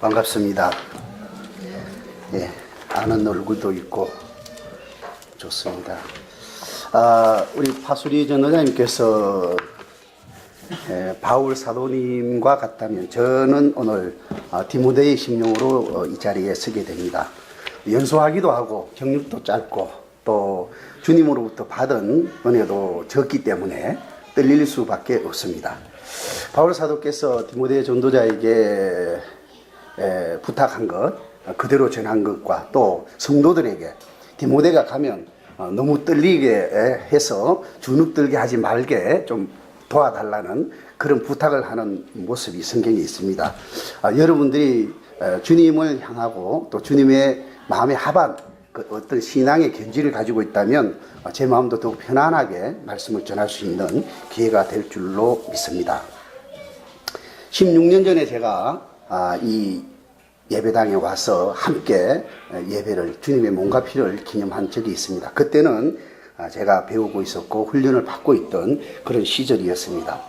반갑습니다. 예, 아는 얼굴도 있고 좋습니다. 우리 파수리 전도사님께서 바울 사도님과 같다면 저는 오늘 디모데의 심령으로 이 자리에 서게 됩니다. 연소하기도 하고 경력도 짧고 또 주님으로부터 받은 은혜도 적기 때문에 떨릴 수밖에 없습니다. 바울 사도께서 디모데 전도자에게 부탁한 것 그대로 전한 것과 또 성도들에게 디모데가 가면 너무 떨리게 해서 주눅들게 하지 말게 좀 도와달라는 그런 부탁을 하는 모습이 성경에 있습니다. 여러분들이 주님을 향하고 또 주님의 마음에 합한 그 어떤 신앙의 견지를 가지고 있다면 제 마음도 더욱 편안하게 말씀을 전할 수 있는 기회가 될 줄로 믿습니다. 16년 전에 제가 이 예배당에 와서 함께 예배를 주님의 몸과 피를 기념한 적이 있습니다. 그때는 제가 배우고 있었고 훈련을 받고 있던 그런 시절이었습니다.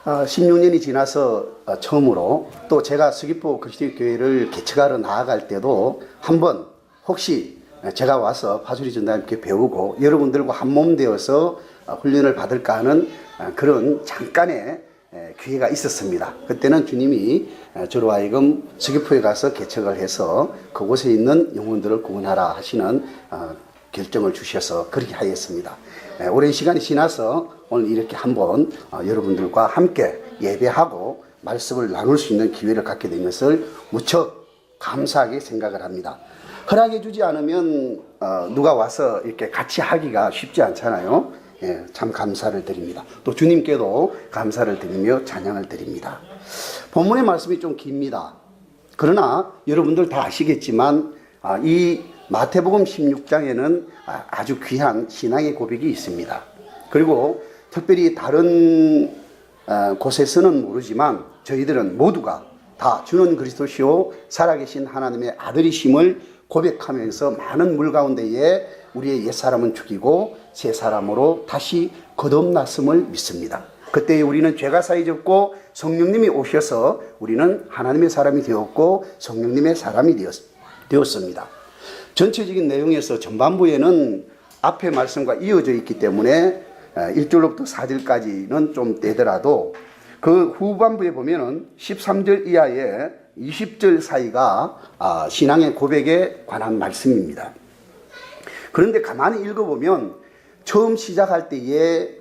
16년이 지나서 처음으로 또 제가 서귀포 그리스도의 교회를 개척하러 나아갈 때도 한번 혹시 제가 와서 파수리 전도사님께 배우고 여러분들과 한몸 되어서 훈련을 받을까 하는 그런 잠깐의 기회가 있었습니다. 그때는 주님이 저로 하여금 서귀포에 가서 개척을 해서 그곳에 있는 영혼들을 구원하라 하시는 결정을 주셔서 그렇게 하였습니다. 오랜 시간이 지나서 오늘 이렇게 한번 여러분들과 함께 예배하고 말씀을 나눌 수 있는 기회를 갖게 된 것을 무척 감사하게 생각을 합니다. 허락해 주지 않으면 누가 와서 이렇게 같이 하기가 쉽지 않잖아요. 예, 참 감사를 드립니다. 또 주님께도 감사를 드리며 찬양을 드립니다. 본문의 말씀이 좀 깁니다. 그러나 여러분들 다 아시겠지만 이 마태복음 16장에는 아주 귀한 신앙의 고백이 있습니다. 그리고 특별히 다른 곳에서는 모르지만 저희들은 모두가 다 주는 그리스도시요 살아계신 하나님의 아들이심을 고백하면서 많은 물 가운데에 우리의 옛사람은 죽이고 새사람으로 다시 거듭났음을 믿습니다. 그때 우리는 죄가 사해졌고 성령님이 오셔서 우리는 하나님의 사람이 되었고 성령님의 사람이 되었습니다. 전체적인 내용에서 전반부에는 앞의 말씀과 이어져 있기 때문에 1절로부터 4절까지는 좀 떼더라도 그 후반부에 보면은 13절 이하의 20절 사이가 신앙의 고백에 관한 말씀입니다. 그런데 가만히 읽어보면 처음 시작할 때에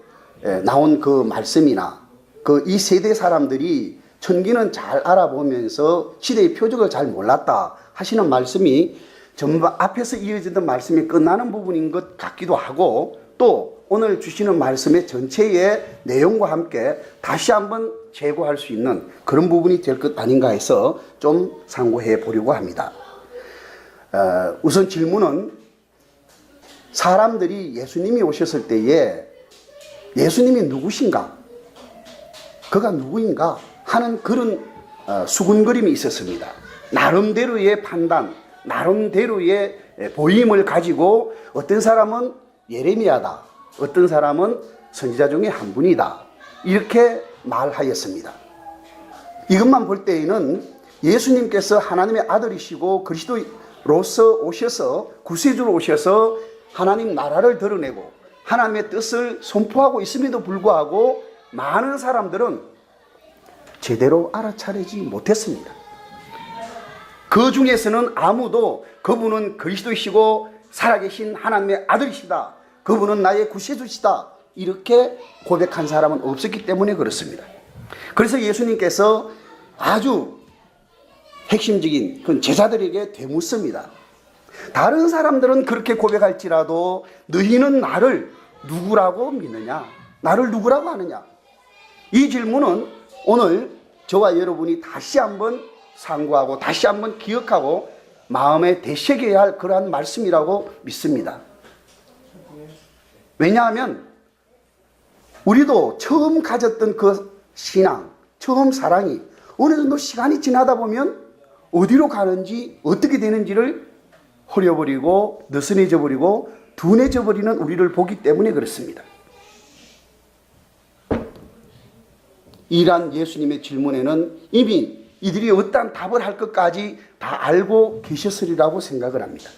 나온 그 말씀이나 그 이 세대 사람들이 천기는 잘 알아보면서 시대의 표적을 잘 몰랐다 하시는 말씀이 전반 앞에서 이어지던 말씀이 끝나는 부분인 것 같기도 하고 또 오늘 주시는 말씀의 전체의 내용과 함께 다시 한번 재고할 수 있는 그런 부분이 될 것 아닌가 해서 좀 상고해 보려고 합니다. 우선 질문은 사람들이 예수님이 오셨을 때에 예수님이 누구신가? 그가 누구인가? 하는 그런 수군거림이 있었습니다. 나름대로의 판단, 나름대로의 보임을 가지고 어떤 사람은 예레미야다, 어떤 사람은 선지자 중에 한 분이다 이렇게 말하였습니다. 이것만 볼 때에는 예수님께서 하나님의 아들이시고 그리스도로서 오셔서 구세주로 오셔서 하나님 나라를 드러내고 하나님의 뜻을 선포하고 있음에도 불구하고 많은 사람들은 제대로 알아차리지 못했습니다. 그 중에서는 아무도 그분은 그리스도이시고 살아계신 하나님의 아들이시다, 그분은 나의 구세주시다 이렇게 고백한 사람은 없었기 때문에 그렇습니다. 그래서 예수님께서 아주 핵심적인 그 제자들에게 되묻습니다. 다른 사람들은 그렇게 고백할지라도 너희는 나를 누구라고 믿느냐? 나를 누구라고 하느냐? 이 질문은 오늘 저와 여러분이 다시 한번 상고하고 다시 한번 기억하고 마음에 되새겨야 할 그러한 말씀이라고 믿습니다. 왜냐하면 우리도 처음 가졌던 그 신앙, 처음 사랑이 어느 정도 시간이 지나다 보면 어디로 가는지 어떻게 되는지를 흐려버리고 느슨해져 버리고 둔해져 버리는 우리를 보기 때문에 그렇습니다. 이러한 예수님의 질문에는 이미 이들이 어떠한 답을 할 것까지 다 알고 계셨으리라고 생각을 합니다.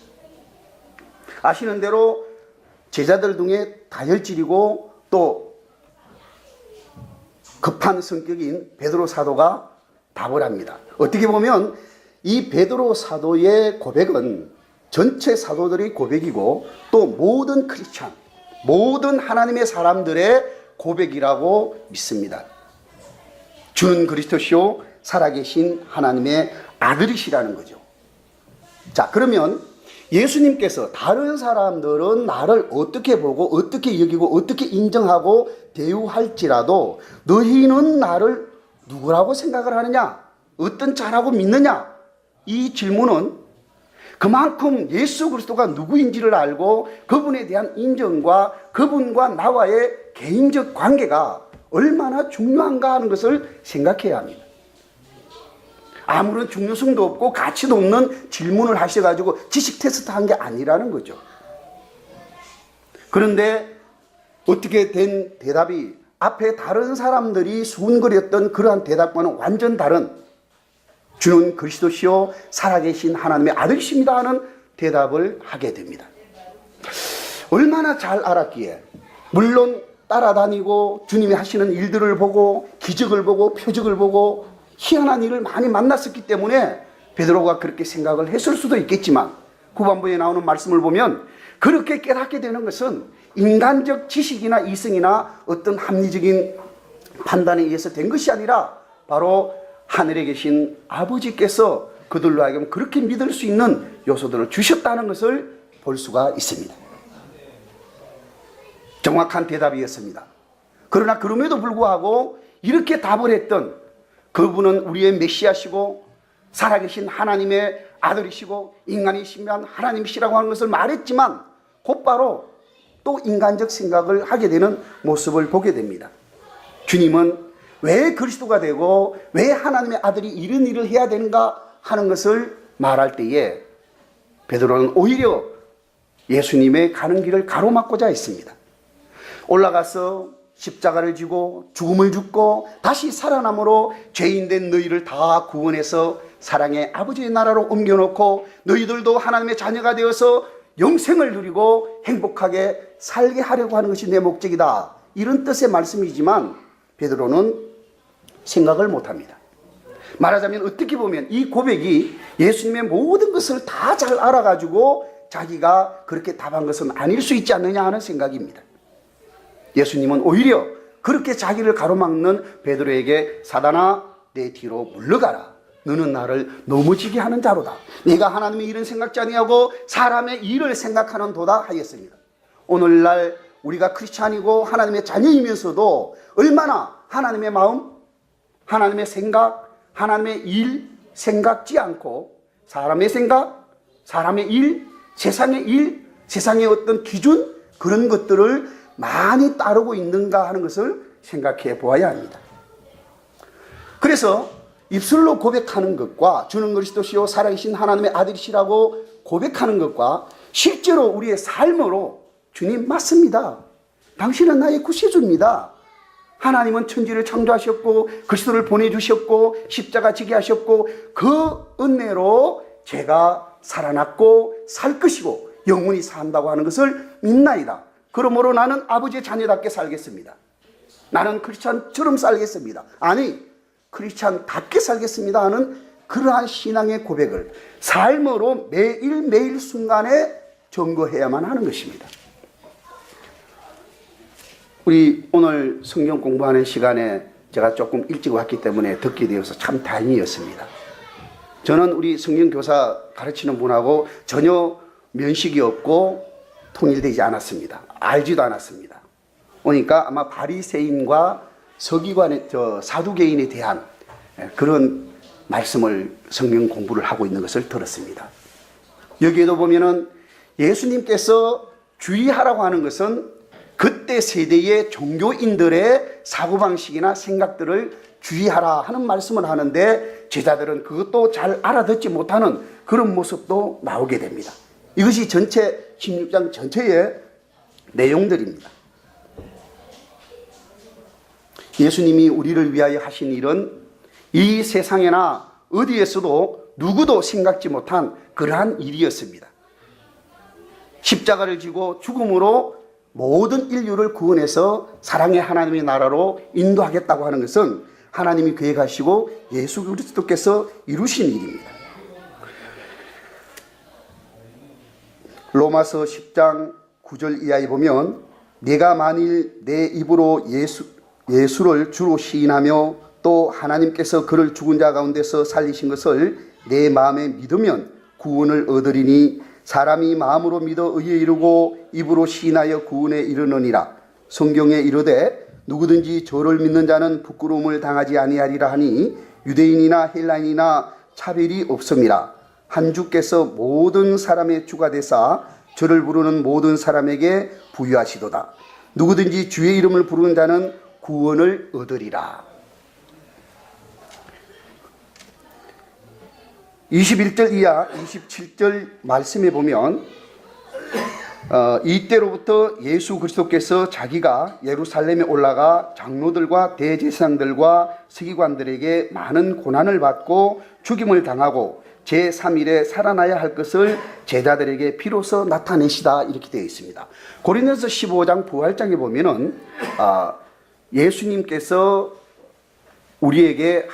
아시는 대로 제자들 중에 다혈질이고 또 급한 성격인 베드로 사도가 답을 합니다. 어떻게 보면 이 베드로 사도의 고백은 전체 사도들의 고백이고 또 모든 크리스찬, 모든 하나님의 사람들의 고백이라고 믿습니다. 주는 그리스도시요 살아계신 하나님의 아들이시라는 거죠. 자, 그러면 예수님께서 다른 사람들은 나를 어떻게 보고 어떻게 여기고 어떻게 인정하고 대우할지라도 너희는 나를 누구라고 생각을 하느냐? 어떤 자라고 믿느냐? 이 질문은 그만큼 예수 그리스도가 누구인지를 알고 그분에 대한 인정과 그분과 나와의 개인적 관계가 얼마나 중요한가 하는 것을 생각해야 합니다. 아무런 중요성도 없고 가치도 없는 질문을 하셔가지고 지식 테스트 한 게 아니라는 거죠. 그런데 어떻게 된 대답이 앞에 다른 사람들이 수군거렸던 그러한 대답과는 완전 다른 주는 그리스도시요 살아계신 하나님의 아들이십니다 하는 대답을 하게 됩니다. 얼마나 잘 알았기에, 물론 따라다니고 주님이 하시는 일들을 보고 기적을 보고 표적을 보고 희한한 일을 많이 만났었기 때문에 베드로가 그렇게 생각을 했을 수도 있겠지만 후반부에 나오는 말씀을 보면 그렇게 깨닫게 되는 것은 인간적 지식이나 이성이나 어떤 합리적인 판단에 의해서 된 것이 아니라 바로 하늘에 계신 아버지께서 그들로 하여금 그렇게 믿을 수 있는 요소들을 주셨다는 것을 볼 수가 있습니다. 정확한 대답이었습니다. 그러나 그럼에도 불구하고 이렇게 답을 했던 그분은 우리의 메시아시고 살아계신 하나님의 아들이시고 인간이시면 하나님이시라고 하는 것을 말했지만 곧바로 또 인간적 생각을 하게 되는 모습을 보게 됩니다. 주님은 왜 그리스도가 되고 왜 하나님의 아들이 이런 일을 해야 되는가 하는 것을 말할 때에 베드로는 오히려 예수님의 가는 길을 가로막고자 했습니다. 올라가서 십자가를 지고 죽음을 죽고 다시 살아남으로 죄인된 너희를 다 구원해서 사랑의 아버지의 나라로 옮겨놓고 너희들도 하나님의 자녀가 되어서 영생을 누리고 행복하게 살게 하려고 하는 것이 내 목적이다. 이런 뜻의 말씀이지만 베드로는 생각을 못합니다. 말하자면 어떻게 보면 이 고백이 예수님의 모든 것을 다 잘 알아가지고 자기가 그렇게 답한 것은 아닐 수 있지 않느냐 하는 생각입니다. 예수님은 오히려 그렇게 자기를 가로막는 베드로에게 사단아 내 뒤로 물러가라. 너는 나를 넘어지게 하는 자로다. 네가 하나님의 일은 생각지 아니하고 사람의 일을 생각하는 도다 하였습니다. 오늘날 우리가 크리스찬이고 하나님의 자녀이면서도 얼마나 하나님의 마음, 하나님의 생각, 하나님의 일 생각지 않고 사람의 생각, 사람의 일, 세상의 어떤 기준 그런 것들을 많이 따르고 있는가 하는 것을 생각해 보아야 합니다. 그래서 입술로 고백하는 것과 주는 그리스도시요 살아계신 하나님의 아들이시라고 고백하는 것과 실제로 우리의 삶으로 주님 맞습니다. 당신은 나의 구세주입니다. 하나님은 천지를 창조하셨고 그리스도를 보내주셨고 십자가 지게 하셨고 그 은혜로 제가 살아났고 살 것이고 영원히 산다고 하는 것을 믿나이다. 그러므로 나는 아버지의 자녀답게 살겠습니다. 나는 크리스찬처럼 살겠습니다. 아니 크리스찬답게 살겠습니다 하는 그러한 신앙의 고백을 삶으로 매일매일 순간에 점거해야만 하는 것입니다. 우리 오늘 성경 공부하는 시간에 제가 조금 일찍 왔기 때문에 듣게 되어서 참 다행이었습니다. 저는 우리 성경교사 가르치는 분하고 전혀 면식이 없고 통일되지 않았습니다. 알지도 않았습니다. 오니까 아마 바리새인과 서기관의 사두개인에 대한 그런 말씀을 성경 공부를 하고 있는 것을 들었습니다. 여기에도 보면은 예수님께서 주의하라고 하는 것은 그때 세대의 종교인들의 사고방식이나 생각들을 주의하라 하는 말씀을 하는데 제자들은 그것도 잘 알아듣지 못하는 그런 모습도 나오게 됩니다. 이것이 전체 16장 전체의 내용들입니다. 예수님이 우리를 위하여 하신 일은 이 세상에나 어디에서도 누구도 생각지 못한 그러한 일이었습니다. 십자가를 지고 죽음으로 모든 인류를 구원해서 사랑의 하나님의 나라로 인도하겠다고 하는 것은 하나님이 계획하시고 예수 그리스도께서 이루신 일입니다. 로마서 10장 9절 이하에 보면 내가 만일 내 입으로 예수를 주로 시인하며 또 하나님께서 그를 죽은 자 가운데서 살리신 것을 내 마음에 믿으면 구원을 얻으리니 사람이 마음으로 믿어 의에 이르고 입으로 시인하여 구원에 이르느니라. 성경에 이르되 누구든지 저를 믿는 자는 부끄러움을 당하지 아니하리라 하니 유대인이나 헬라인이나 차별이 없음이라. 한 주께서 모든 사람의 주가 되사 저를 부르는 모든 사람에게 부유하시도다. 누구든지 주의 이름을 부르는 자는 구원을 얻으리라. 21절 이하 27절 말씀에 보면 이때로부터 예수 그리스도께서 자기가 예루살렘에 올라가 장로들과 대제사장들과 서기관들에게 많은 고난을 받고 죽임을 당하고 제3일에 살아나야 할 것을 제자들에게 비로소 나타내시다 이렇게 되어 있습니다. 고린도서 15장 부활장에 보면은 예수님께서 우리에게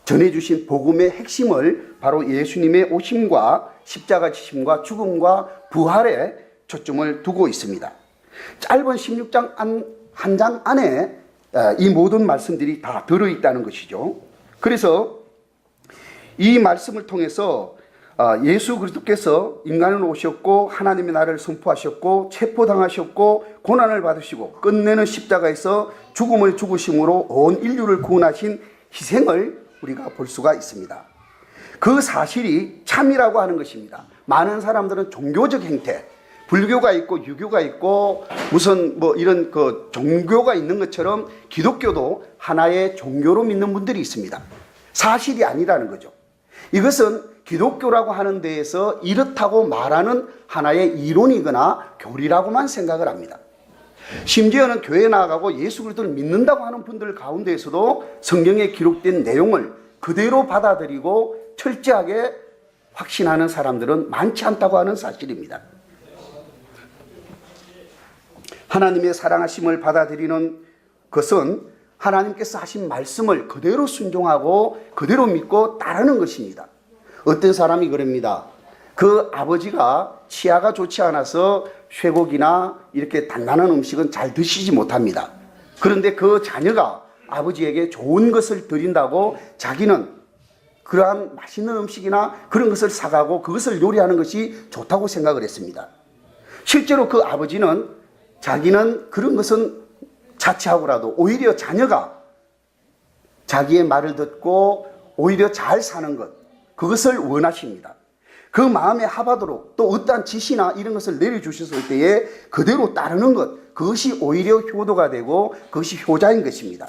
전해주신 복음의 핵심을 바로 예수님의 오심과 십자가 지심과 죽음과 부활에 초점을 두고 있습니다. 짧은 16장 한 장 안에 이 모든 말씀들이 다 들어있다는 것이죠. 그래서 이 말씀을 통해서 예수 그리스도께서 인간으로 오셨고 하나님의 나라를 선포하셨고 체포당하셨고 고난을 받으시고 끝내는 십자가에서 죽음을 죽으심으로 온 인류를 구원하신 희생을 우리가 볼 수가 있습니다. 그 사실이 참이라고 하는 것입니다. 많은 사람들은 종교적 행태, 불교가 있고 유교가 있고 무슨 이런 종교가 있는 것처럼 기독교도 하나의 종교로 믿는 분들이 있습니다. 사실이 아니라는 거죠. 이것은 기독교라고 하는 데에서 이렇다고 말하는 하나의 이론이거나 교리라고만 생각을 합니다. 심지어는 교회에 나아가고 예수 그리스도를 믿는다고 하는 분들 가운데에서도 성경에 기록된 내용을 그대로 받아들이고 철저하게 확신하는 사람들은 많지 않다고 하는 사실입니다. 하나님의 사랑하심을 받아들이는 것은 하나님께서 하신 말씀을 그대로 순종하고 그대로 믿고 따르는 것입니다. 어떤 사람이 그럽니다. 그 아버지가 치아가 좋지 않아서 쇠고기나 이렇게 단단한 음식은 잘 드시지 못합니다. 그런데 그 자녀가 아버지에게 좋은 것을 드린다고 자기는 그러한 맛있는 음식이나 그런 것을 사가고 그것을 요리하는 것이 좋다고 생각을 했습니다. 실제로 그 아버지는 자기는 그런 것은 자취하고라도 오히려 자녀가 자기의 말을 듣고 오히려 잘 사는 것, 그것을 원하십니다. 그 마음에 합하도록 또 어떠한 지시나 이런 것을 내려주셨을 때에 그대로 따르는 것, 그것이 오히려 효도가 되고 그것이 효자인 것입니다.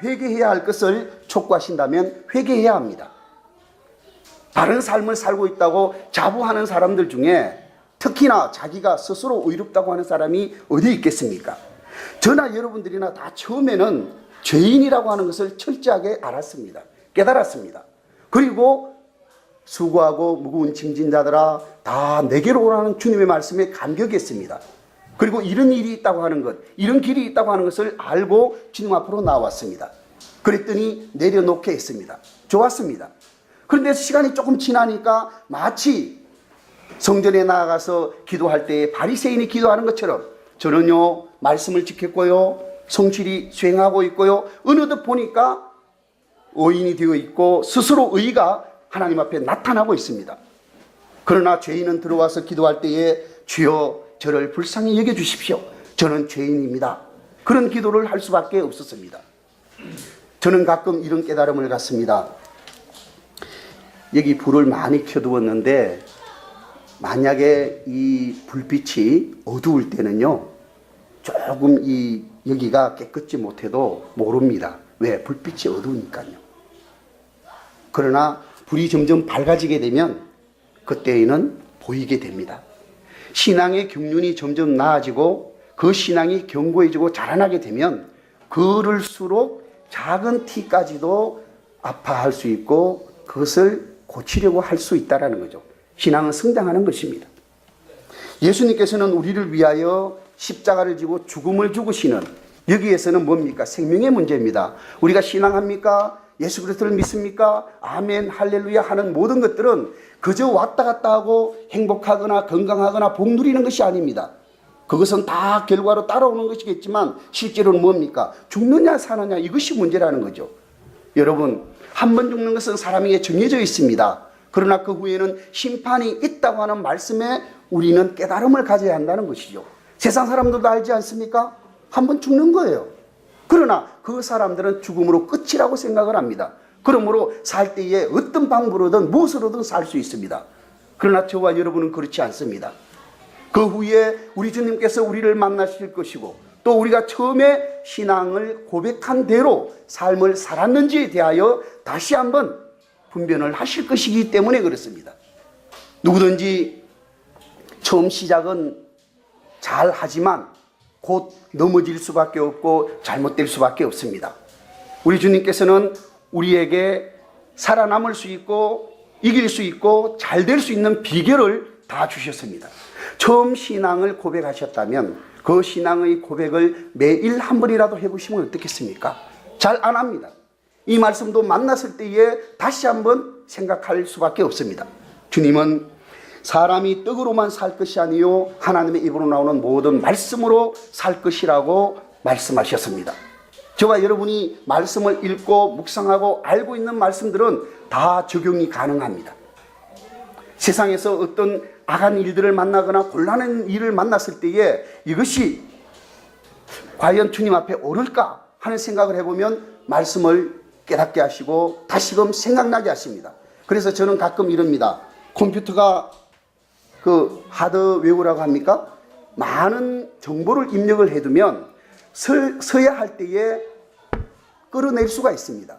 회개해야 할 것을 촉구하신다면 회개해야 합니다. 바른 삶을 살고 있다고 자부하는 사람들 중에 특히나 자기가 스스로 의롭다고 하는 사람이 어디 있겠습니까? 저나 여러분들이나 다 처음에는 죄인이라고 하는 것을 철저하게 알았습니다. 깨달았습니다. 그리고 수고하고 무거운 짐진 자들아 다 내게로 오라는 주님의 말씀에 감격했습니다. 그리고 이런 일이 있다고 하는 것, 이런 길이 있다고 하는 것을 알고 주님 앞으로 나왔습니다. 그랬더니 내려놓게 했습니다. 좋았습니다. 그런데 시간이 조금 지나니까 마치 성전에 나아가서 기도할 때 바리새인이 기도하는 것처럼 저는요 말씀을 지켰고요 성실히 수행하고 있고요 어느덧 보니까 의인이 되어 있고 스스로 의가 하나님 앞에 나타나고 있습니다. 그러나 죄인은 들어와서 기도할 때에 주여 저를 불쌍히 여겨주십시오. 저는 죄인입니다. 그런 기도를 할 수밖에 없었습니다. 저는 가끔 이런 깨달음을 갖습니다. 여기 불을 많이 켜두었는데 만약에 이 불빛이 어두울 때는요 조금 여기가 깨끗지 못해도 모릅니다. 왜? 불빛이 어두우니까요. 그러나 불이 점점 밝아지게 되면 그때에는 보이게 됩니다. 신앙의 경륜이 점점 나아지고 그 신앙이 견고해지고 자라나게 되면 그럴수록 작은 티까지도 아파할 수 있고 그것을 고치려고 할 수 있다는 거죠. 신앙은 성장하는 것입니다. 예수님께서는 우리를 위하여 십자가를 지고 죽음을 죽으시는, 여기에서는 뭡니까? 생명의 문제입니다. 우리가 신앙합니까? 예수 그리스도를 믿습니까? 아멘, 할렐루야 하는 모든 것들은 그저 왔다 갔다 하고 행복하거나 건강하거나 복 누리는 것이 아닙니다. 그것은 다 결과로 따라오는 것이겠지만 실제로는 뭡니까? 죽느냐 사느냐, 이것이 문제라는 거죠. 여러분, 한 번 죽는 것은 사람에게 정해져 있습니다. 그러나 그 후에는 심판이 있다고 하는 말씀에 우리는 깨달음을 가져야 한다는 것이죠. 세상 사람들도 알지 않습니까? 한 번 죽는 거예요. 그러나 그 사람들은 죽음으로 끝이라고 생각을 합니다. 그러므로 살 때에 어떤 방법으로든 무엇으로든 살 수 있습니다. 그러나 저와 여러분은 그렇지 않습니다. 그 후에 우리 주님께서 우리를 만나실 것이고, 또 우리가 처음에 신앙을 고백한 대로 삶을 살았는지에 대하여 다시 한번 분별을 하실 것이기 때문에 그렇습니다. 누구든지 처음 시작은 잘 하지만 곧 넘어질 수밖에 없고 잘못될 수밖에 없습니다. 우리 주님께서는 우리에게 살아남을 수 있고 이길 수 있고 잘 될 수 있는 비결을 다 주셨습니다. 처음 신앙을 고백하셨다면 그 신앙의 고백을 매일 한 번이라도 해보시면 어떻겠습니까? 잘 안 합니다. 이 말씀도 만났을 때에 다시 한번 생각할 수밖에 없습니다. 주님은 사람이 떡으로만 살 것이 아니요 하나님의 입으로 나오는 모든 말씀으로 살 것이라고 말씀하셨습니다. 저와 여러분이 말씀을 읽고 묵상하고 알고 있는 말씀들은 다 적용이 가능합니다. 세상에서 어떤 악한 일들을 만나거나 곤란한 일을 만났을 때에 이것이 과연 주님 앞에 옳을까 하는 생각을 해보면 말씀을 깨닫게 하시고 다시금 생각나게 하십니다. 그래서 저는 가끔 이럽니다. 컴퓨터가 그 하드웨어라고 합니까? 많은 정보를 입력을 해두면 서야 할 때에 끌어낼 수가 있습니다.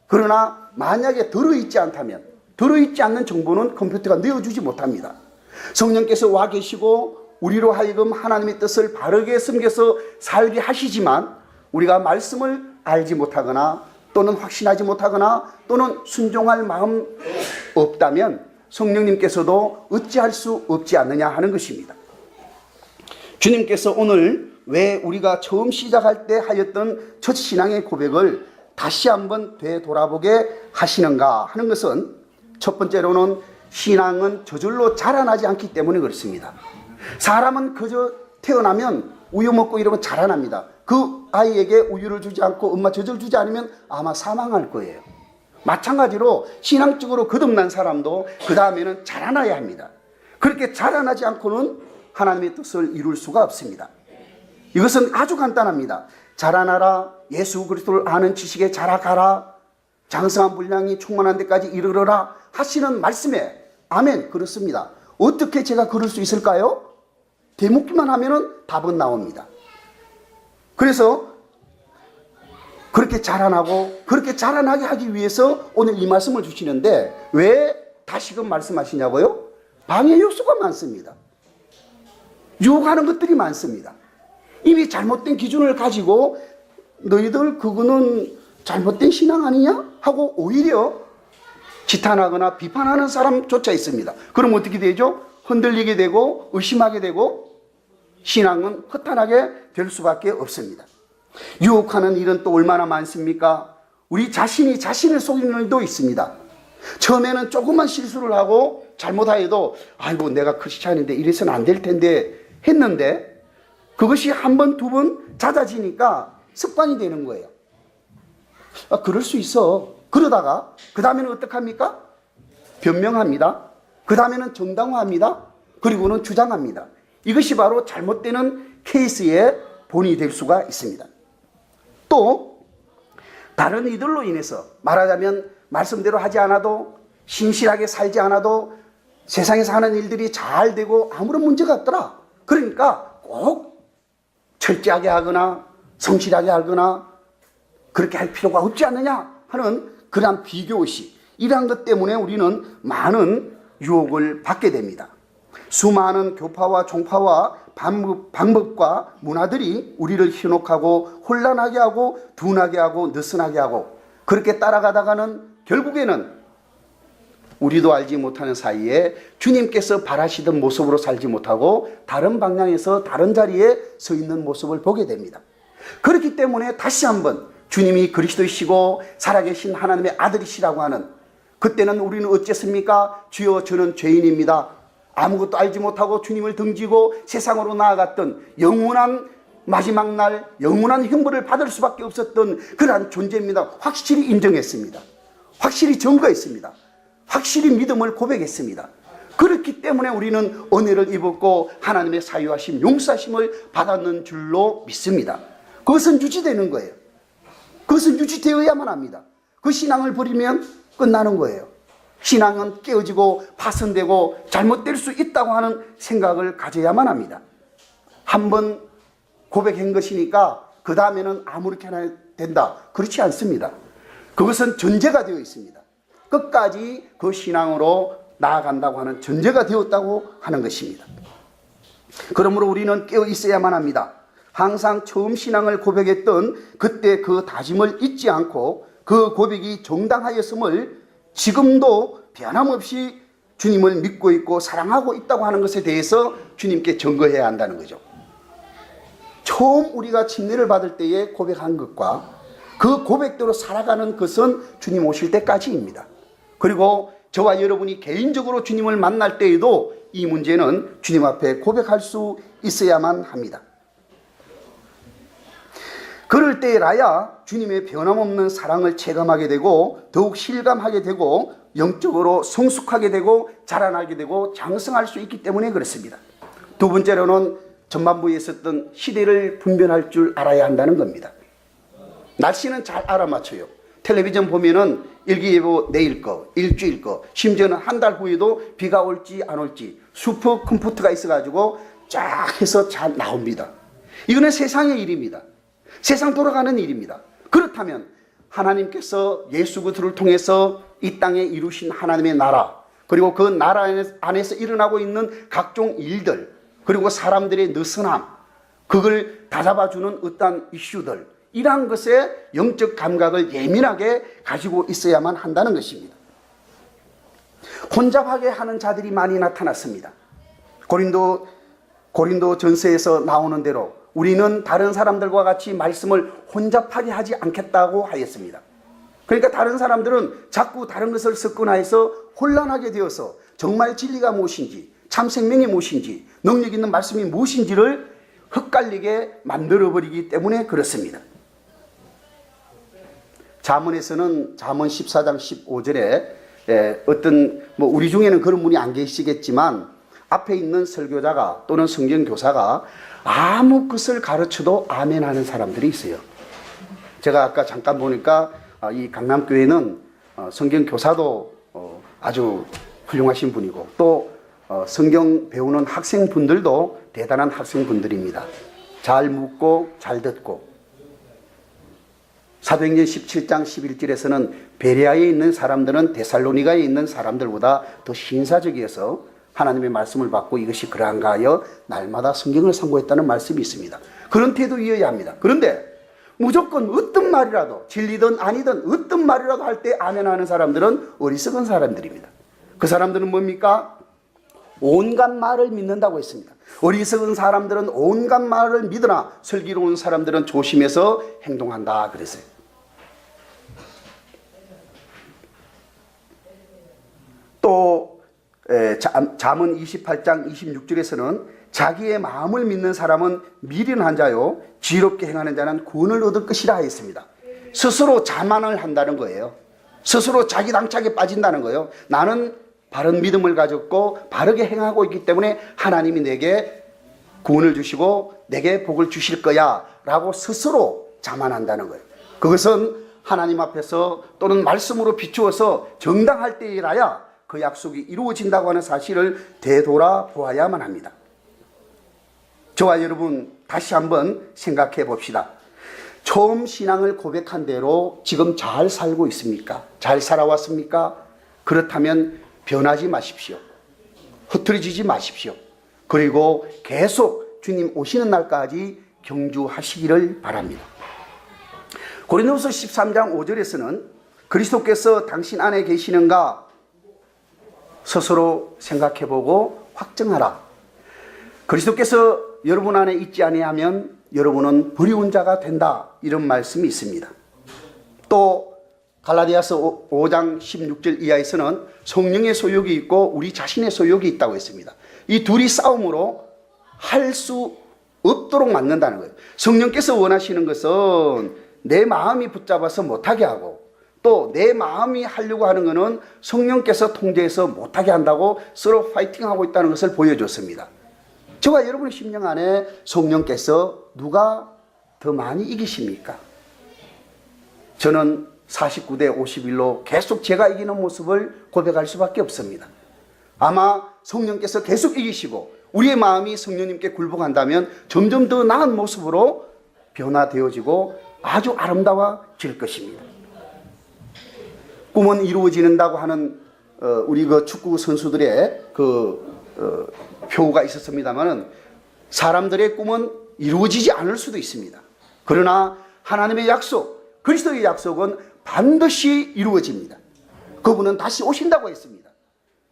그러나 만약에 들어있지 않다면, 들어있지 않는 정보는 컴퓨터가 내어주지 못합니다. 성령께서 와 계시고 우리로 하여금 하나님의 뜻을 바르게 섬겨서 살게 하시지만 우리가 말씀을 알지 못하거나 또는 확신하지 못하거나 또는 순종할 마음 없다면 성령님께서도 어찌할 수 없지 않느냐 하는 것입니다. 주님께서 오늘 왜 우리가 처음 시작할 때 하였던 첫 신앙의 고백을 다시 한번 되돌아보게 하시는가 하는 것은, 첫 번째로는 신앙은 저절로 자라나지 않기 때문에 그렇습니다. 사람은 그저 태어나면 우유 먹고 이러면 자라납니다. 그 아이에게 우유를 주지 않고 엄마 젖을 주지 않으면 아마 사망할 거예요. 마찬가지로 신앙적으로 거듭난 사람도 그 다음에는 자라나야 합니다. 그렇게 자라나지 않고는 하나님의 뜻을 이룰 수가 없습니다. 이것은 아주 간단합니다. 자라나라, 예수 그리스도를 아는 지식에 자라가라, 장성한 분량이 충만한 데까지 이르러라 하시는 말씀에 아멘, 그렇습니다. 어떻게 제가 그럴 수 있을까요? 대묻기만 하면은 답은 나옵니다. 그래서 그렇게 자라나고 그렇게 자라나게 하기 위해서 오늘 이 말씀을 주시는데 왜 다시금 말씀하시냐고요? 방해 요소가 많습니다. 유혹하는 것들이 많습니다. 이미 잘못된 기준을 가지고 너희들 그거는 잘못된 신앙 아니냐? 하고 오히려 지탄하거나 비판하는 사람조차 있습니다. 그럼 어떻게 되죠? 흔들리게 되고 의심하게 되고 신앙은 허탄하게 될 수밖에 없습니다. 유혹하는 일은 또 얼마나 많습니까? 우리 자신이 자신을 속이는 일도 있습니다. 처음에는 조금만 실수를 하고 잘못하여도 아이고 내가 크리스찬인데 이래서는 안 될 텐데 했는데 그것이 한 번, 두 번 잦아지니까 습관이 되는 거예요. 아, 그럴 수 있어. 그러다가 그 다음에는 어떡합니까? 변명합니다. 그 다음에는 정당화합니다. 그리고는 주장합니다. 이것이 바로 잘못되는 케이스의 본이 될 수가 있습니다. 또 다른 이들로 인해서 말하자면 말씀대로 하지 않아도 신실하게 살지 않아도 세상에서 하는 일들이 잘 되고 아무런 문제가 없더라. 그러니까 꼭 철저하게 하거나 성실하게 하거나 그렇게 할 필요가 없지 않느냐 하는 그러한 비교의식, 이러한 것 때문에 우리는 많은 유혹을 받게 됩니다. 수많은 교파와 종파와 방법과 문화들이 우리를 현혹하고 혼란하게 하고 둔하게 하고 느슨하게 하고 그렇게 따라가다가는 결국에는 우리도 알지 못하는 사이에 주님께서 바라시던 모습으로 살지 못하고 다른 방향에서 다른 자리에 서 있는 모습을 보게 됩니다. 그렇기 때문에 다시 한번 주님이 그리스도이시고 살아계신 하나님의 아들이시라고 하는, 그때는 우리는 어쨌습니까? 주여 저는 죄인입니다. 아무것도 알지 못하고 주님을 등지고 세상으로 나아갔던 영원한 마지막 날 영원한 형벌을 받을 수밖에 없었던 그러한 존재입니다. 확실히 인정했습니다. 확실히 증거했습니다. 확실히 믿음을 고백했습니다. 그렇기 때문에 우리는 은혜를 입었고 하나님의 사유하심, 용서하심을 받았는 줄로 믿습니다. 그것은 유지되는 거예요. 그것은 유지되어야만 합니다. 그 신앙을 버리면 끝나는 거예요. 신앙은 깨어지고 파손되고 잘못될 수 있다고 하는 생각을 가져야만 합니다. 한번 고백한 것이니까 그 다음에는 아무렇게나 된다, 그렇지 않습니다. 그것은 전제가 되어 있습니다. 끝까지 그 신앙으로 나아간다고 하는 전제가 되었다고 하는 것입니다. 그러므로 우리는 깨어 있어야만 합니다. 항상 처음 신앙을 고백했던 그때 그 다짐을 잊지 않고 그 고백이 정당하였음을 지금도 변함없이 주님을 믿고 있고 사랑하고 있다고 하는 것에 대해서 주님께 증거해야 한다는 거죠. 처음 우리가 침례를 받을 때에 고백한 것과 그 고백대로 살아가는 것은 주님 오실 때까지입니다. 그리고 저와 여러분이 개인적으로 주님을 만날 때에도 이 문제는 주님 앞에 고백할 수 있어야만 합니다. 그럴 때라야 주님의 변함없는 사랑을 체감하게 되고 더욱 실감하게 되고 영적으로 성숙하게 되고 자라나게 되고 장성할 수 있기 때문에 그렇습니다. 두 번째로는 전반부에 있었던 시대를 분별할 줄 알아야 한다는 겁니다. 날씨는 잘 알아맞혀요. 텔레비전 보면은 일기예보 내일 거, 일주일 거, 심지어는 한 달 후에도 비가 올지 안 올지 슈퍼 컴퓨터가 있어가지고 쫙 해서 잘 나옵니다. 이거는 세상의 일입니다. 세상 돌아가는 일입니다. 그렇다면 하나님께서 예수 그리스도를 통해서 이 땅에 이루신 하나님의 나라, 그리고 그 나라 안에서 일어나고 있는 각종 일들, 그리고 사람들의 느슨함, 그걸 다잡아주는 어떠한 이슈들, 이러한 것에 영적 감각을 예민하게 가지고 있어야만 한다는 것입니다. 혼잡하게 하는 자들이 많이 나타났습니다. 고린도 전서에서 나오는 대로 우리는 다른 사람들과 같이 말씀을 혼잡하게 하지 않겠다고 하였습니다. 그러니까 다른 사람들은 자꾸 다른 것을 섞어놔서 혼란하게 되어서 정말 진리가 무엇인지, 참 생명이 무엇인지, 능력 있는 말씀이 무엇인지를 헷갈리게 만들어버리기 때문에 그렇습니다. 잠언에서는 잠언 14장 15절에 어떤 우리 중에는 그런 분이 안 계시겠지만 앞에 있는 설교자가 또는 성경교사가 아무 것을 가르쳐도 아멘 하는 사람들이 있어요. 제가 아까 잠깐 보니까 이 강남교회는 성경교사도 아주 훌륭하신 분이고 또 성경 배우는 학생분들도 대단한 학생분들입니다. 잘 묻고 잘 듣고. 사도행전 17장 11절에서는 베레아에 있는 사람들은 데살로니가에 있는 사람들보다 더 신사적이어서 하나님의 말씀을 받고 이것이 그러한가 하여 날마다 성경을 상고했다는 말씀이 있습니다. 그런 태도이어야 합니다. 그런데 무조건 어떤 말이라도 진리든 아니든 어떤 말이라도 할 때 아멘 하는 사람들은 어리석은 사람들입니다. 그 사람들은 뭡니까? 온갖 말을 믿는다고 했습니다. 어리석은 사람들은 온갖 말을 믿으나 슬기로운 사람들은 조심해서 행동한다 그랬어요. 또 잠언 28장 26절에서는 자기의 마음을 믿는 사람은 미련한 자요 지혜롭게 행하는 자는 구원을 얻을 것이라 했습니다. 스스로 자만을 한다는 거예요. 스스로 자기 당착에 빠진다는 거예요. 나는 바른 믿음을 가졌고 바르게 행하고 있기 때문에 하나님이 내게 구원을 주시고 내게 복을 주실 거야 라고 스스로 자만한다는 거예요. 그것은 하나님 앞에서 또는 말씀으로 비추어서 정당할 때이라야 그 약속이 이루어진다고 하는 사실을 되돌아보아야만 합니다. 저와 여러분 다시 한번 생각해 봅시다. 처음 신앙을 고백한 대로 지금 잘 살고 있습니까? 잘 살아왔습니까? 그렇다면 변하지 마십시오. 흐트러지지 마십시오. 그리고 계속 주님 오시는 날까지 경주하시기를 바랍니다. 고린도후서 13장 5절에서는 그리스도께서 당신 안에 계시는가 스스로 생각해보고 확정하라. 그리스도께서 여러분 안에 있지 아니하면 여러분은 버리운 자가 된다. 이런 말씀이 있습니다. 또 갈라디아서 5장 16절 이하에서는 성령의 소욕이 있고 우리 자신의 소욕이 있다고 했습니다. 이 둘이 싸움으로 할 수 없도록 만든다는 거예요. 성령께서 원하시는 것은 내 마음이 붙잡아서 못하게 하고 또 내 마음이 하려고 하는 것은 성령께서 통제해서 못하게 한다고 서로 파이팅하고 있다는 것을 보여줬습니다. 저와 여러분의 심령 안에 성령께서 누가 더 많이 이기십니까? 저는 49대 51로 계속 제가 이기는 모습을 고백할 수밖에 없습니다. 아마 성령께서 계속 이기시고 우리의 마음이 성령님께 굴복한다면 점점 더 나은 모습으로 변화되어지고 아주 아름다워질 것입니다. 꿈은 이루어지는다고 하는 우리 그 축구 선수들의 표가 있었습니다만은 사람들의 꿈은 이루어지지 않을 수도 있습니다. 그러나 하나님의 약속, 그리스도의 약속은 반드시 이루어집니다. 그분은 다시 오신다고 했습니다.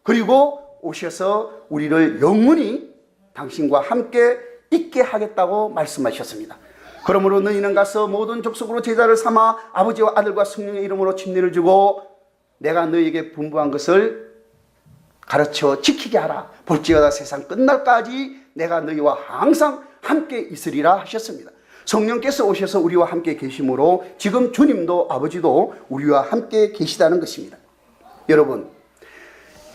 그리고 오셔서 우리를 영원히 당신과 함께 있게 하겠다고 말씀하셨습니다. 그러므로 너희는 가서 모든 족속으로 제자를 삼아 아버지와 아들과 성령의 이름으로 침례를 주고 내가 너희에게 분부한 것을 가르쳐 지키게 하라. 볼지어다 세상 끝날까지 내가 너희와 항상 함께 있으리라 하셨습니다. 성령께서 오셔서 우리와 함께 계심으로 지금 주님도 아버지도 우리와 함께 계시다는 것입니다. 여러분,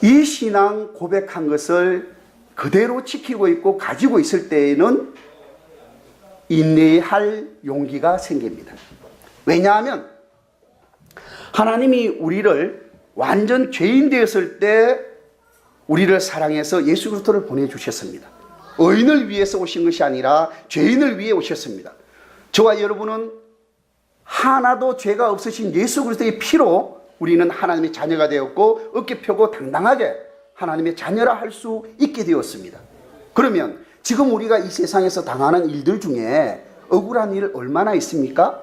이 신앙 고백한 것을 그대로 지키고 있고 가지고 있을 때에는 인내할 용기가 생깁니다. 왜냐하면 하나님이 우리를 완전 죄인 되었을 때 우리를 사랑해서 예수 그리스도를 보내주셨습니다. 의인을 위해서 오신 것이 아니라 죄인을 위해 오셨습니다. 저와 여러분은 하나도 죄가 없으신 예수 그리스도의 피로 우리는 하나님의 자녀가 되었고 어깨 펴고 당당하게 하나님의 자녀라 할 수 있게 되었습니다. 그러면 지금 우리가 이 세상에서 당하는 일들 중에 억울한 일 얼마나 있습니까?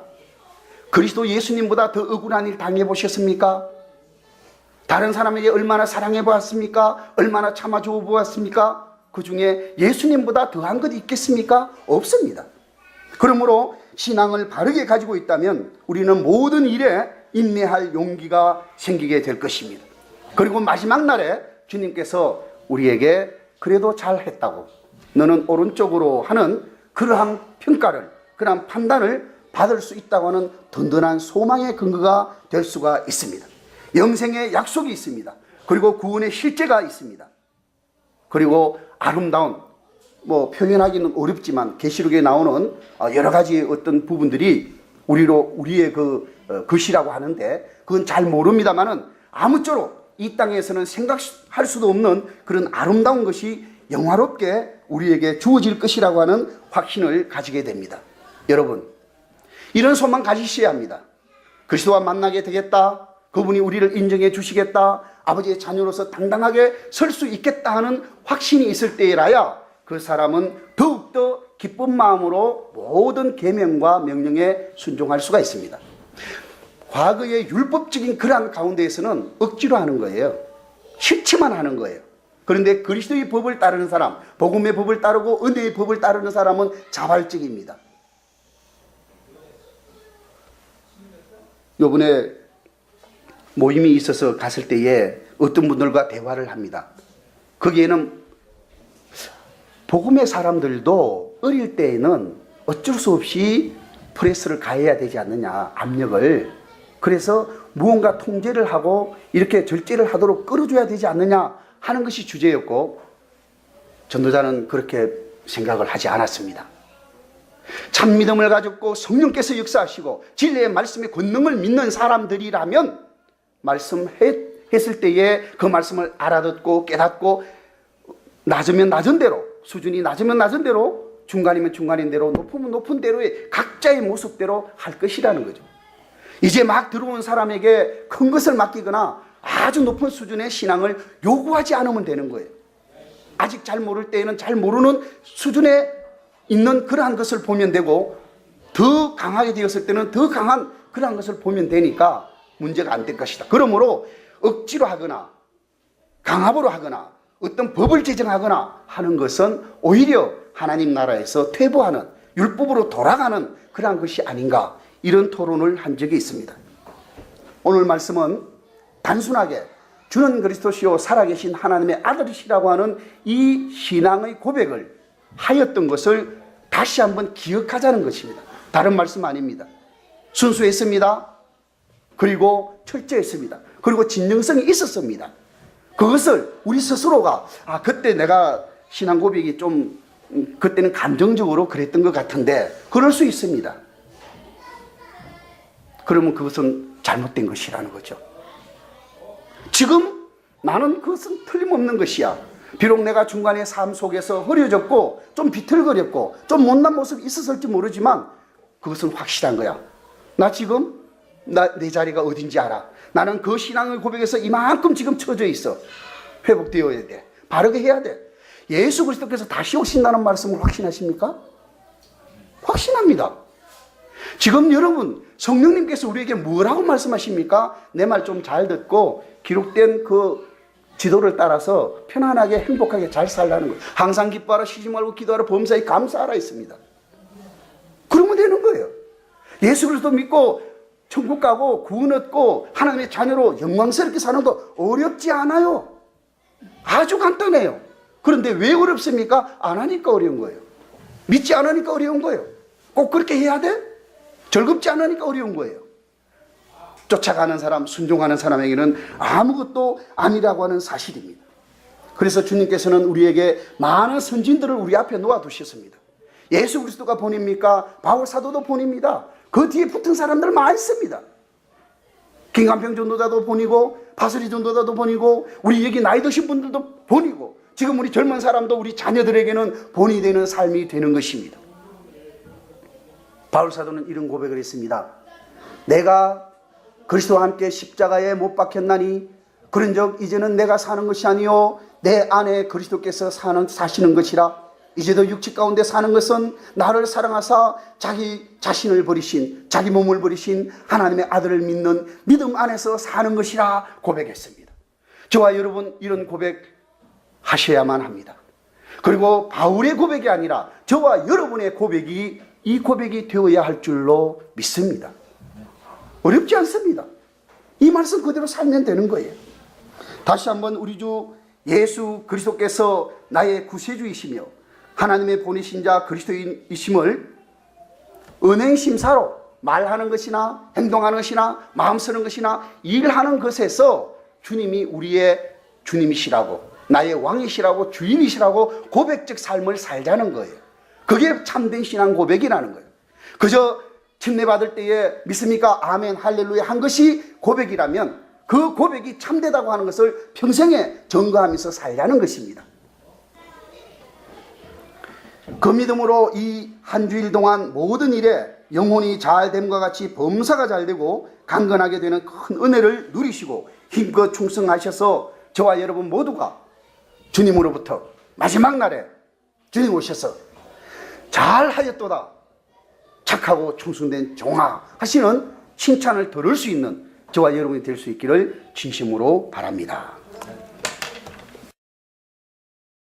그리스도 예수님보다 더 억울한 일 당해보셨습니까? 다른 사람에게 얼마나 사랑해보았습니까? 얼마나 참아줘 보았습니까? 그 중에 예수님보다 더한 것이 있겠습니까? 없습니다. 그러므로 신앙을 바르게 가지고 있다면 우리는 모든 일에 인내할 용기가 생기게 될 것입니다. 그리고 마지막 날에 주님께서 우리에게 그래도 잘했다고 너는 오른쪽으로 하는 그러한 평가를, 그러한 판단을 받을 수 있다고 하는 든든한 소망의 근거가 될 수가 있습니다. 영생의 약속이 있습니다. 그리고 구원의 실제가 있습니다. 그리고 아름다운, 표현하기는 어렵지만 계시록에 나오는 여러 가지 어떤 부분들이 우리의 것이라고 하는데 그건 잘 모릅니다만은 아무쪼록 이 땅에서는 생각할 수도 없는 그런 아름다운 것이 영화롭게 우리에게 주어질 것이라고 하는 확신을 가지게 됩니다. 여러분, 이런 소망 가지셔야 합니다. 그리스도와 만나게 되겠다. 그분이 우리를 인정해 주시겠다. 아버지의 자녀로서 당당하게 설 수 있겠다 하는 확신이 있을 때라야 그 사람은 더욱더 기쁜 마음으로 모든 계명과 명령에 순종할 수가 있습니다. 과거의 율법적인 그러한 가운데에서는 억지로 하는 거예요. 싫지만 하는 거예요. 그런데 그리스도의 법을 따르는 사람, 복음의 법을 따르고 은혜의 법을 따르는 사람은 자발적입니다. 요번에 모임이 있어서 갔을 때에 어떤 분들과 대화를 합니다. 거기에는 복음의 사람들도 어릴 때에는 어쩔 수 없이 프레스를 가해야 되지 않느냐, 압력을. 그래서 무언가 통제를 하고 이렇게 절제를 하도록 끌어줘야 되지 않느냐 하는 것이 주제였고, 전도자는 그렇게 생각을 하지 않았습니다. 참 믿음을 가졌고 성령께서 역사하시고 진리의 말씀의 권능을 믿는 사람들이라면 말씀했을 때에 그 말씀을 알아듣고 깨닫고 낮으면 낮은 대로, 수준이 낮으면 낮은 대로, 중간이면 중간인 대로, 높으면 높은 대로의 각자의 모습대로 할 것이라는 거죠. 이제 막 들어온 사람에게 큰 것을 맡기거나 아주 높은 수준의 신앙을 요구하지 않으면 되는 거예요. 아직 잘 모를 때에는 잘 모르는 수준에 있는 그러한 것을 보면 되고, 더 강하게 되었을 때는 더 강한 그러한 것을 보면 되니까 문제가 안 될 것이다. 그러므로 억지로 하거나 강압으로 하거나 어떤 법을 제정하거나 하는 것은 오히려 하나님 나라에서 퇴보하는, 율법으로 돌아가는 그러한 것이 아닌가, 이런 토론을 한 적이 있습니다. 오늘 말씀은 단순하게 주는 그리스도시요 살아계신 하나님의 아들이시라고 하는 이 신앙의 고백을 하였던 것을 다시 한번 기억하자는 것입니다. 다른 말씀 아닙니다. 순수했습니다. 그리고 철저했습니다. 그리고 진정성이 있었습니다. 그것을 우리 스스로가 그때 내가 신앙 고백이 좀 그때는 감정적으로 그랬던 것 같은데 그럴 수 있습니다. 그러면 그것은 잘못된 것이라는 거죠. 지금 나는 그것은 틀림없는 것이야. 비록 내가 중간에 삶 속에서 흐려졌고 좀 비틀거렸고 좀 못난 모습이 있었을지 모르지만 그것은 확실한 거야. 나 지금 내 자리가 어딘지 알아. 나는 그 신앙의 고백에서 이만큼 지금 처져 있어. 회복되어야 돼. 바르게 해야 돼. 예수 그리스도께서 다시 오신다는 말씀을 확신하십니까? 확신합니다. 지금 여러분, 성령님께서 우리에게 뭐라고 말씀하십니까? 내 말 좀 잘 듣고 기록된 그 지도를 따라서 편안하게 행복하게 잘 살라는 거예요. 항상 기뻐하라, 쉬지 말고 기도하라, 범사에 감사하라 했습니다. 그러면 되는 거예요. 예수 그리스도 믿고 천국 가고 구원 얻고 하나님의 자녀로 영광스럽게 사는 거 어렵지 않아요. 아주 간단해요. 그런데 왜 어렵습니까? 안 하니까 어려운 거예요. 믿지 않으니까 어려운 거예요. 꼭 그렇게 해야 돼? 즐겁지 않으니까 어려운 거예요. 쫓아가는 사람, 순종하는 사람에게는 아무것도 아니라고 하는 사실입니다. 그래서 주님께서는 우리에게 많은 선진들을 우리 앞에 놓아두셨습니다. 예수 그리스도가 본입니까? 바울 사도도 본입니다. 그 뒤에 붙은 사람들 많이 있습니다. 김간평 전도자도 본이고 파스리 전도자도 본이고 우리 여기 나이 드신 분들도 본이고 지금 우리 젊은 사람도 우리 자녀들에게는 본이 되는 삶이 되는 것입니다. 바울 사도는 이런 고백을 했습니다. 내가 그리스도와 함께 십자가에 못 박혔나니 그런즉 이제는 내가 사는 것이 아니요 내 안에 그리스도께서 사시는 것이라. 이제도 육체 가운데 사는 것은 나를 사랑하사 자기 자신을 버리신, 자기 몸을 버리신 하나님의 아들을 믿는 믿음 안에서 사는 것이라 고백했습니다. 저와 여러분 이런 고백 하셔야만 합니다. 그리고 바울의 고백이 아니라 저와 여러분의 고백이 이 고백이 되어야 할 줄로 믿습니다. 어렵지 않습니다. 이 말씀 그대로 살면 되는 거예요. 다시 한번 우리 주 예수 그리스도께서 나의 구세주이시며 하나님의 보내신 자 그리스도이심을 은행심사로 말하는 것이나 행동하는 것이나 마음 쓰는 것이나 일하는 것에서 주님이 우리의 주님이시라고 나의 왕이시라고 주인이시라고 고백적 삶을 살자는 거예요. 그게 참된 신앙 고백이라는 거예요. 그저 침례받을 때에 믿습니까? 아멘 할렐루야 한 것이 고백이라면 그 고백이 참되다고 하는 것을 평생에 증거하면서 살자는 것입니다. 그 믿음으로 이 한 주일 동안 모든 일에 영혼이 잘됨과 같이 범사가 잘되고 강건하게 되는 큰 은혜를 누리시고 힘껏 충성하셔서 저와 여러분 모두가 주님으로부터 마지막 날에 주님 오셔서 잘하였도다 착하고 충성된 종아 하시는 칭찬을 들을 수 있는 저와 여러분이 될 수 있기를 진심으로 바랍니다.